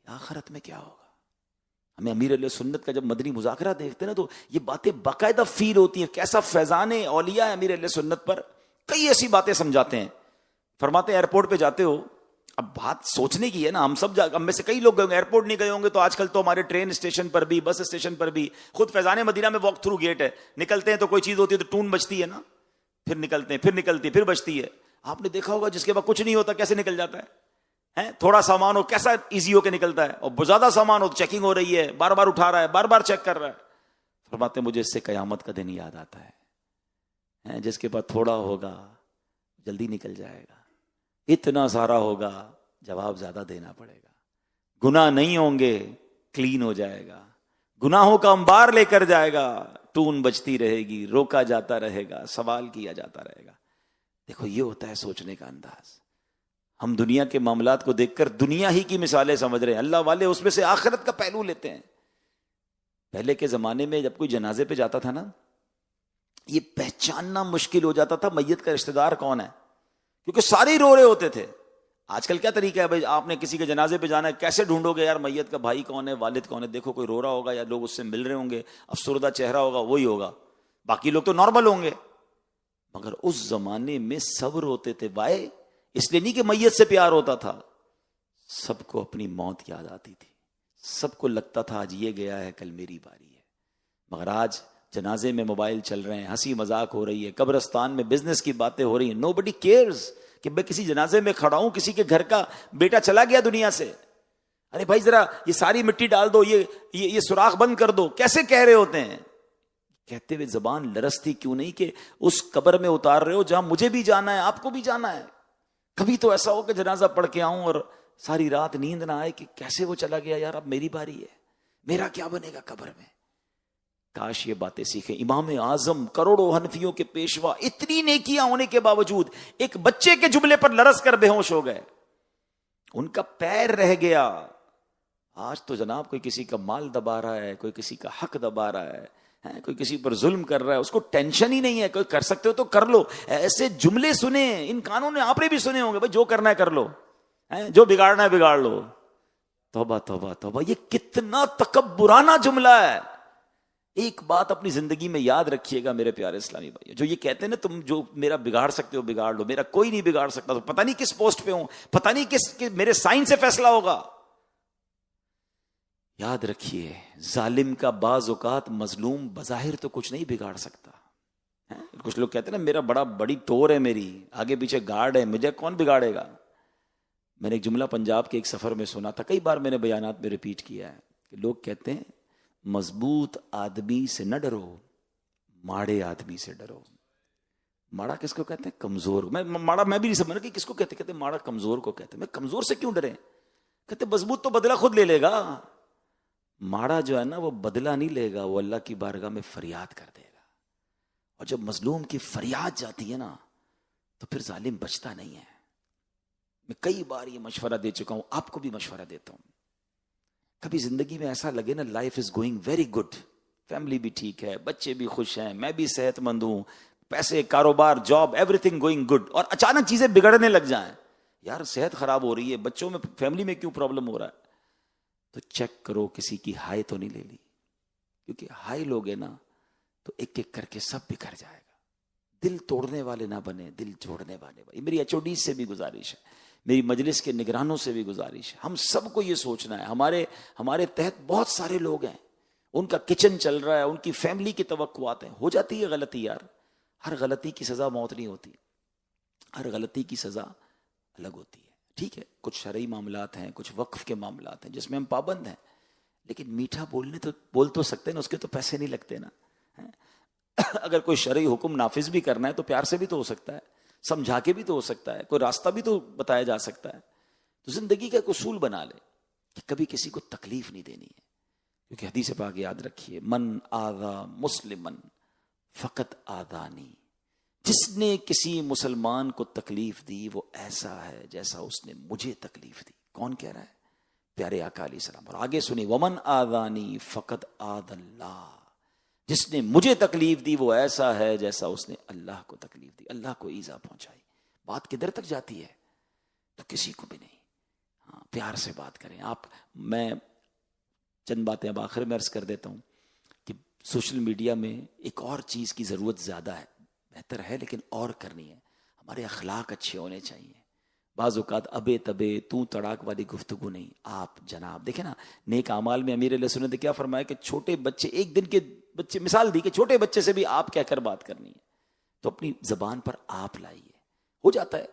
آخرت میں کیا ہوگا. ہمیں امیر علیہ سنت کا جب مدنی مذاکرہ دیکھتے ہیں نا تو یہ باتیں باقاعدہ فیل ہوتی ہیں. کیسا فیضان اولیاء ہے امیر علیہ سنت پر. کئی ایسی باتیں سمجھاتے ہیں. فرماتے ہیں ایئرپورٹ پہ جاتے ہو, اب بات سوچنے کی ہے نا, ہم میں سے کئی لوگ گئے ایئرپورٹ نہیں گئے ہوں گے تو آج کل تو ہمارے ٹرین اسٹیشن پر بھی, بس اسٹیشن پر بھی, خود فیضان مدینہ میں واک تھرو گیٹ ہے, نکلتے ہیں تو کوئی چیز ہوتی ہے تو ٹون بجتی ہے نا, پھر نکلتے ہیں, پھر نکلتی ہے, پھر بجتی ہے. آپ نے دیکھا ہوگا جس کے بعد کچھ نہیں ہوتا کیسے نکل جاتا ہے, تھوڑا سامان ہو کیسا ایزی ہو کے نکلتا ہے, اور بہت زیادہ سامان ہو تو چیکنگ ہو رہی ہے, بار بار اٹھا رہا ہے, بار بار چیک کر رہا ہے. فرماتے ہیں مجھے اس سے قیامت کا دن یاد آتا ہے, جس کے بعد تھوڑا ہوگا جلدی نکل جائے گا, اتنا سارا ہوگا جواب زیادہ دینا پڑے گا, گناہ نہیں ہوں گے کلین ہو جائے گا, گناہوں کا انبار لے کر جائے گا, ٹون بجتی رہے گی, روکا جاتا رہے گا, سوال کیا جاتا رہے گا. دیکھو یہ ہوتا ہے سوچنے کا انداز. ہم دنیا کے معاملات کو دیکھ کر دنیا ہی کی مثالیں سمجھ رہے ہیں, اللہ والے اس میں سے آخرت کا پہلو لیتے ہیں. پہلے کے زمانے میں جب کوئی جنازے پہ جاتا تھا نا, یہ پہچاننا مشکل ہو جاتا تھا میت کا رشتہ دار کون ہے, کیونکہ سارے ہی رو رہے ہوتے تھے. آج کل کیا طریقہ ہے بھائی, آپ نے کسی کے جنازے پہ جانا ہے, کیسے ڈھونڈو گے یار میت کا بھائی کون ہے, والد کون ہے, دیکھو کوئی رو رہا ہوگا یا لوگ اس سے مل رہے ہوں گے, افسردہ چہرہ ہوگا وہی ہوگا, باقی لوگ تو نارمل ہوں گے. مگر اس زمانے میں سب روتے تھے. وائے اس لیے نہیں کہ میت سے پیار ہوتا تھا, سب کو اپنی موت یاد آتی تھی, سب کو لگتا تھا آج یہ گیا ہے کل میری باری ہے. مگر آج جنازے میں موبائل چل رہے ہیں, ہنسی مذاق ہو رہی ہے, قبرستان میں بزنس کی باتیں ہو رہی ہیں. نو بڈی کیئرز کہ میں کسی جنازے میں کھڑا ہوں, کسی کے گھر کا بیٹا چلا گیا دنیا سے, ارے بھائی ذرا یہ ساری مٹی ڈال دو, یہ سوراخ بند کر دو. کیسے کہہ رہے ہوتے ہیں, کہتے ہوئے زبان لرزتی کیوں نہیں کہ اس قبر میں اتار رہے ہو جہاں مجھے بھی جانا ہے, آپ کو بھی جانا ہے. کبھی تو ایسا ہو کہ جنازہ پڑھ کے آؤں اور ساری رات نیند نہ آئے کہ کیسے وہ چلا گیا, یار اب میری باری ہے, میرا کیا بنے گا قبر میں. کاش یہ باتیں سیکھیں. امام اعظم, کروڑوں حنفیوں کے پیشوا, اتنی نیکیاں ہونے کے باوجود ایک بچے کے جملے پر لرز کر بے ہوش ہو گئے, ان کا پیر رہ گیا. آج تو جناب کوئی کسی کا مال دبا رہا ہے, کوئی کسی کا حق دبا رہا ہے, کوئی کسی پر ظلم کر رہا ہے, اس کو ٹینشن ہی نہیں ہے. کوئی کر سکتے ہو تو کر لو. ایسے جملے سنے, ان کانوں نے آپ نے بھی سنے ہوں گے, بھائی جو کرنا ہے کر لو, جو بگاڑنا ہے بگاڑ لو. توبہ توبہ توبہ, یہ کتنا تکبرانہ جملہ ہے. ایک بات اپنی زندگی میں یاد رکھیے گا میرے پیارے اسلامی بھائی, جو یہ کہتے ہیں نا تم جو میرا بگاڑ سکتے ہو بگاڑ لو, میرا کوئی نہیں بگاڑ سکتا, تو پتہ نہیں کس پوسٹ پہ ہوں, پتہ نہیں کس میرے سائن سے فیصلہ ہوگا. یاد رکھیے ظالم کا بعض اوقات مظلوم بظاہر تو کچھ نہیں بگاڑ سکتا. کچھ لوگ کہتے ہیں نا میرا بڑی ٹور ہے, میری آگے پیچھے گارڈ ہے, مجھے کون بگاڑے گا. میں نے ایک جملہ پنجاب کے ایک سفر میں سنا تھا, کئی بار میں نے بیانات میں ریپیٹ کیا ہے, کہ لوگ کہتے ہیں مضبوط آدمی سے نہ ڈرو, ماڑے آدمی سے ڈرو. ماڑا کس کو کہتے ہیں؟ کمزور. ماڑا میں بھی نہیں سمجھا کہ کس کو کہتے ماڑا کمزور کو کہتے ہیں. میں کمزور سے کیوں ڈرے؟ کہتے مضبوط تو بدلہ خود لے لے گا, ماڑا جو ہے نا وہ بدلہ نہیں لے گا, وہ اللہ کی بارگاہ میں فریاد کر دے گا. اور جب مظلوم کی فریاد جاتی ہے نا تو پھر ظالم بچتا نہیں ہے. میں کئی بار یہ مشورہ دے چکا ہوں, آپ کو بھی مشورہ دیتا ہوں. کبھی زندگی میں ایسا لگے نا life is going very good, family بھی ٹھیک ہے, بچے بھی خوش ہیں, میں بھی صحت مند ہوں, پیسے, کاروبار, job, every thing going good, اور اچانک چیزیں بگڑنے لگ جائیں, یار صحت خراب ہو رہی ہے, بچوں میں, فیملی میں کیوں پرابلم ہو رہا ہے, تو چیک کرو کسی کی ہائی تو نہیں لے لی, کیونکہ ہائی لوگے نا تو ایک ایک کر کے سب بکھر جائے گا. دل توڑنے والے نہ بنے، دل جوڑنے والے بنے. میری HOD سے بھی گزارش ہے، میری مجلس کے نگرانوں سے بھی گزارش ہے. ہم سب کو یہ سوچنا ہے، ہمارے تحت بہت سارے لوگ ہیں، ان کا کچن چل رہا ہے، ان کی فیملی کی توقعات ہیں. ہو جاتی ہے غلطی یار، ہر غلطی کی سزا موت نہیں ہوتی، ہر غلطی کی سزا الگ ہوتی ہے. ٹھیک ہے، کچھ شرعی معاملات ہیں، کچھ وقف کے معاملات ہیں جس میں ہم پابند ہیں، لیکن میٹھا بول تو سکتے ہیں نا، اس کے تو پیسے نہیں لگتے نا. اگر کوئی شرعی حکم نافذ بھی کرنا ہے تو پیار سے بھی تو ہو سکتا ہے، سمجھا کے بھی تو ہو سکتا ہے، کوئی راستہ بھی تو بتایا جا سکتا ہے. تو زندگی کا ایک اصول بنا لے کہ کبھی کسی کو تکلیف نہیں دینی ہے، کیونکہ حدیث پاک یاد رکھیے، من آذا مسلمن فقط آذانی، جس نے کسی مسلمان کو تکلیف دی وہ ایسا ہے جیسا اس نے مجھے تکلیف دی. کون کہہ رہا ہے؟ پیارے آقا علیہ السلام. اور آگے سنی، ومن آذانی فقط آذ اللہ، جس نے مجھے تکلیف دی وہ ایسا ہے جیسا اس نے اللہ کو تکلیف دی، اللہ کو ایذا پہنچائی. بات کدھر تک جاتی ہے؟ تو کسی کو بھی نہیں. ہاں، پیار سے بات کریں. میں چند باتیں اب آخر میں عرض کر دیتا ہوں کہ سوشل میڈیا میں ایک اور چیز کی ضرورت زیادہ ہے، بہتر ہے لیکن اور کرنی ہے. ہمارے اخلاق اچھے ہونے چاہیے. بعض اوقات ابے تبے تو تڑاک والی گفتگو نہیں. آپ جناب دیکھیں نا، نیک اعمال میں امیر علیہ سنت نے کیا فرمایا کہ چھوٹے بچے، ایک دن کے بچے، مثال دی کہ چھوٹے بچے سے بھی آپ کہہ کر بات کرنی ہے. تو اپنی زبان پر آپ لائیے. ہو جاتا ہے،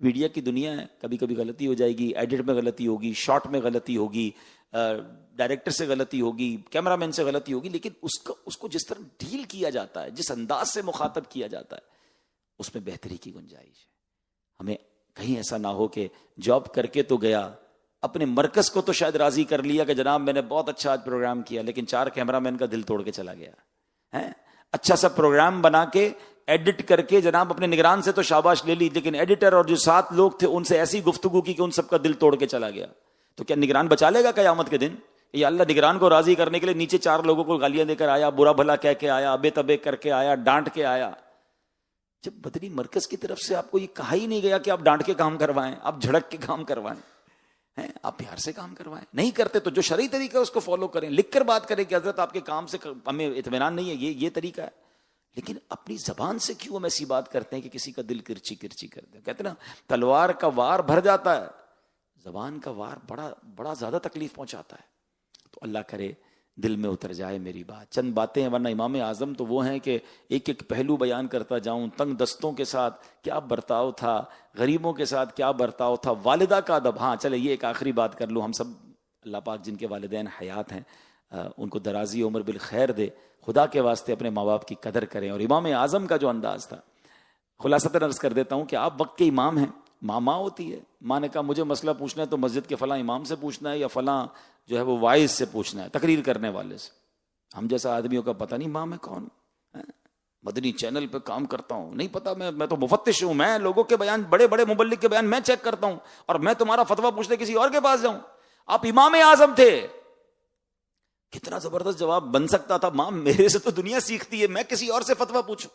میڈیا کی دنیا ہے، کبھی کبھی غلطی ہو جائے گی، ایڈٹ میں غلطی ہوگی، شارٹ میں غلطی ہوگی، ڈائریکٹر سے غلطی ہوگی، کیمرہ مین سے غلطی ہوگی، لیکن اس کو جس طرح ڈیل کیا جاتا ہے، جس انداز سے مخاطب کیا جاتا ہے، اس میں بہتری کی گنجائش ہے. ہمیں کہیں ایسا نہ ہو کہ جاب کر کے تو گیا، اپنے مرکز کو تو شاید راضی کر لیا کہ جناب میں نے بہت اچھا آج پروگرام کیا، لیکن 4 کیمرہ مین کا دل توڑ کے چلا گیا ہے. اچھا سا پروگرام بنا کے ایڈٹ کر کے جناب اپنے نگران سے تو شاباش لے لی، لیکن ایڈیٹر اور جو 7 لوگ تھے ان سے ایسی گفتگو کی کہ ان سب کا دل توڑ کے چلا گیا. تو کیا نگران بچا لے گا قیامت کے دن؟ یا اللہ نگران کو راضی کرنے کے لیے نیچے 4 لوگوں کو گالیاں دے کر آیا، برا بھلا کہہ کے آیا، ابے تبے کر کے آیا، ڈانٹ کے آیا. جب بدنی مرکز کی طرف سے آپ کو یہ کہا ہی نہیں گیا کہ آپ ڈانٹ کے کام کروائیں، آپ جھڑک کے کام کروائیں، آپ پیار سے کام کروائیں. نہیں کرتے تو جو شرعی طریقہ ہے اس کو فالو کریں، لکھ کر بات کریں کہ حضرت آپ کے کام سے ہمیں اطمینان نہیں ہے، یہ طریقہ ہے. لیکن اپنی زبان سے کیوں ہم ایسی بات کرتے ہیں کہ کسی کا دل کرچی کرچی کر دیں؟ کہتے ہیں نا تلوار کا وار بھر جاتا ہے، زبان کا وار بڑا زیادہ تکلیف پہنچاتا ہے. تو اللہ کرے دل میں اتر جائے میری بات. چند باتیں ہیں، ورنہ امام اعظم تو وہ ہیں کہ ایک ایک پہلو بیان کرتا جاؤں. تنگ دستوں کے ساتھ کیا برتاؤ تھا، غریبوں کے ساتھ کیا برتاؤ تھا، والدہ کا ادب. ہاں چلے یہ ایک آخری بات کر لوں. ہم سب اللہ پاک جن کے والدین حیات ہیں ان کو درازی عمر بالخیر دے. خدا کے واسطے اپنے ماں باپ کی قدر کریں. اور امام اعظم کا جو انداز تھا، خلاصتاً عرض کر دیتا ہوں کہ آپ وقت کے امام ہیں. ماں ہوتی ہے، ماں نے کہا مجھے مسئلہ پوچھنا ہے تو مسجد کے فلاں امام سے پوچھنا ہے یا فلاں جو ہے وہ وائز سے پوچھنا ہے، تقریر کرنے والے سے. ہم جیسا آدمیوں کا پتہ نہیں ماں میں کون. مدنی چینل پہ کام کرتا ہوں، نہیں پتا، میں تو مفتش ہوں، میں لوگوں کے بیان، بڑے بڑے مبلغ کے بیان میں چیک کرتا ہوں، اور میں تمہارا فتویٰ پوچھنے کسی اور کے پاس جاؤں؟ آپ امام اعظم تھے. کتنا زبردست جواب بن سکتا تھا، ماں میرے سے تو دنیا سیکھتی ہے، میں کسی اور سے فتویٰ پوچھوں؟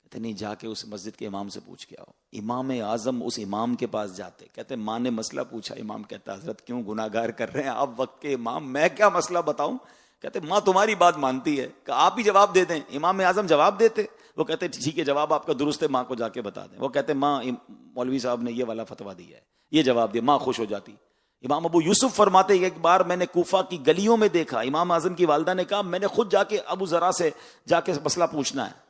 کہتے نہیں، جا کے اس مسجد کے امام سے پوچھ کے آؤ. امام اعظم اس امام کے پاس جاتے، کہتے ماں نے مسئلہ پوچھا. امام کہتا حضرت کیوں گناہ گار کر رہے ہیں آپ وقت کے امام، میں کیا مسئلہ بتاؤں؟ کہتے ماں تمہاری بات مانتی ہے کہ آپ ہی جواب دے دیں. امام اعظم جواب دیتے. وہ کہتے ٹھیک ہے جواب آپ کا درست ہے، ماں کو جا کے بتا دیں. وہ کہتے ماں مولوی صاحب نے یہ والا فتویٰ دیا ہے، یہ جواب دیا. ماں خوش ہو جاتی. امام ابو یوسف فرماتے ہیں ایک بار میں نے کوفہ کی گلیوں میں دیکھا، امام اعظم کی والدہ نے کہا میں نے خود جا کے ابو ذرا سے جا کے مسئلہ پوچھنا ہے.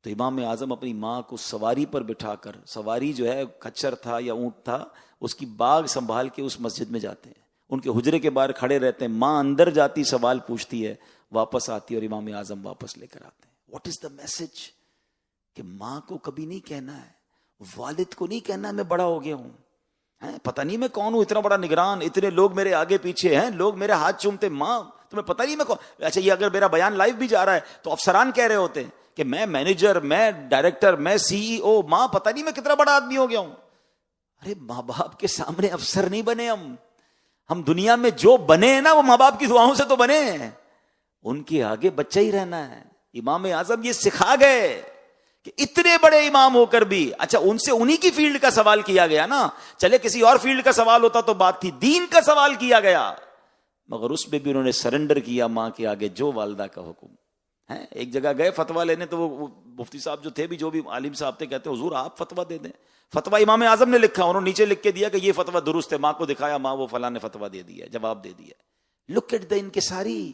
تو امام اعظم اپنی ماں کو سواری پر بٹھا کر، سواری جو ہے کچر تھا یا اونٹ تھا، اس کی باغ سنبھال کے اس مسجد میں جاتے ہیں، ان کے حجرے کے باہر کھڑے رہتے ہیں. ماں اندر جاتی، سوال پوچھتی ہے، واپس آتی اور امام اعظم واپس لے کر آتے ہیں. What is the message? کہ ماں کو کبھی نہیں کہنا ہے، والد کو نہیں کہنا میں بڑا ہو گیا ہوں، پتہ نہیں میں کون ہوں، اتنا بڑا نگران، اتنے لوگ میرے آگے پیچھے ہیں، لوگ میرے ہاتھ چومتے. ماں تمہیں پتہ نہیں میں کون. اچھا یہ اگر میرا بیان لائیو بھی جا رہا ہے تو افسران کہہ رہے ہوتے ہیں کہ میں مینیجر، میں ڈائریکٹر، میں CEO. ماں پتہ نہیں میں کتنا بڑا آدمی ہو گیا ہوں. ارے ماں باپ کے سامنے افسر نہیں بنے ہم دنیا میں جو بنے ہیں نا وہ ماں باپ کی دعاؤں سے تو بنے ہیں، ان کے آگے بچہ ہی رہنا ہے. امام اعظم یہ سکھا گئے کہ اتنے بڑے امام ہو کر بھی، اچھا ان سے انہی کی فیلڈ کا سوال کیا گیا نا، چلے کسی اور فیلڈ کا سوال ہوتا تو بات تھی، دین کا سوال کیا گیا، مگر اس میں بھی انہوں نے سرنڈر کیا ماں کے آگے، جو والدہ کا حکم ہیں ایک جگہ گئے فتویٰ لینے تو وہ مفتی صاحب جو تھے بھی، جو بھی عالم صاحب تھے، کہتے ہیں حضور آپ فتویٰ دے دیں. فتویٰ امام اعظم نے لکھا، انہوں نے نیچے لکھ کے دیا کہ یہ فتویٰ درست ہے، ماں کو دکھایا، ماں وہ فلاں نے فتویٰ دے دیا، جواب دے دیا. لک ایٹ دا انکساری.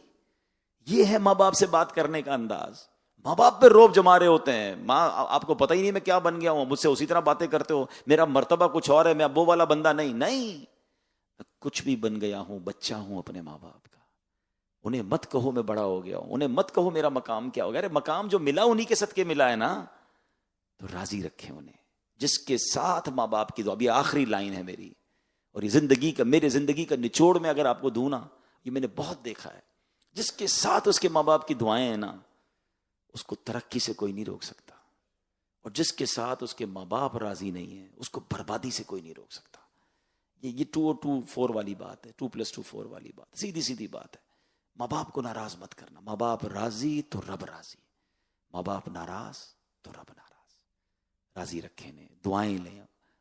یہ ہے ماں باپ سے بات کرنے کا انداز. ماں باپ پہ روب جما رہے ہوتے ہیں. ماں آپ کو پتہ ہی نہیں میں کیا بن گیا ہوں، مجھ سے اسی طرح باتیں کرتے ہو، میرا مرتبہ کچھ اور ہے، میں اب وہ والا بندہ نہیں کچھ بھی بن گیا ہوں، بچہ ہوں اپنے ماں باپ کا. انہیں مت کہو میں بڑا ہو گیا ہوں، انہیں مت کہو میرا مقام کیا ہو گیا. ارے مقام جو ملا انہی کے صدقے ملا ہے نا، تو راضی رکھیں انہیں. جس کے ساتھ ماں باپ کی دعا، ابھی آخری لائن ہے میری، اور یہ میرے زندگی کا نچوڑ میں اگر آپ کو دوں نا، یہ میں نے بہت دیکھا ہے. جس کے ساتھ اس کے ماں باپ کی دعائیں ہیں نا، اس کو ترقی سے کوئی نہیں روک سکتا. اور جس کے ساتھ اس کے ماں باپ راضی نہیں ہیں، اس کو بربادی سے کوئی نہیں روک سکتا. یہ 2:4 والی بات ہے، 2+2=4 والی بات، سیدھی بات ہے. ماں باپ کو ناراض مت کرنا. ماں باپ راضی تو رب راضی، ماں باپ ناراض تو رب ناراض. راضی رکھیں نے، دعائیں لیں.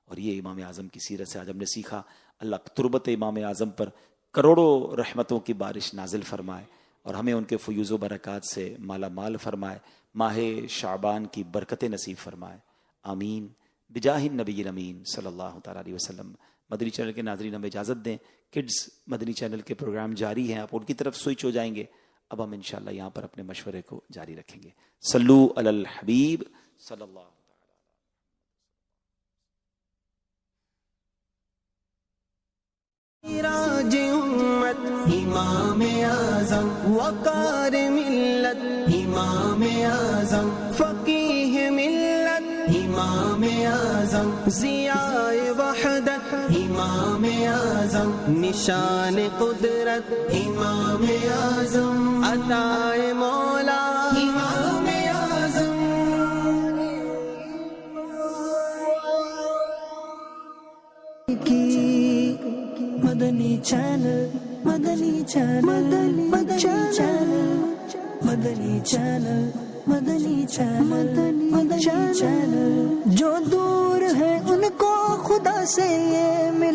اور یہ امام اعظم کی سیرت سے آج ہم نے سیکھا. اللہ تربت امام اعظم پر کروڑوں رحمتوں کی بارش نازل فرمائے اور ہمیں ان کے فیوز و برکات سے مالا مال فرمائے. ماہ شعبان کی برکتیں نصیب فرمائے. آمین بجاہ النبی الامین صلی اللہ تعالیٰ علیہ وسلم. مدنی چینل کے ناظرین ہمیں اجازت دیں. کڈز مدنی چینل کے پروگرام جاری ہیں، آپ ان کی طرف سوئچ ہو جائیں گے. اب ہم انشاءاللہ یہاں پر اپنے مشورے کو جاری رکھیں گے. صلو علی الحبیب صلی اللہ. راج امت امام اعظم، وقار ملت امام اعظم، فقیہ ملت امام اعظم، ضیاء وحدت امام اعظم، نشان قدرت امام اعظم، عطائے مولا امام اعظم. مدنی چینل، مدنی چینل، مدنی چینل، مدنی چینل، مدنی چینل، مدنی چینل. جو دور ہے ان کو خدا سے یہ مل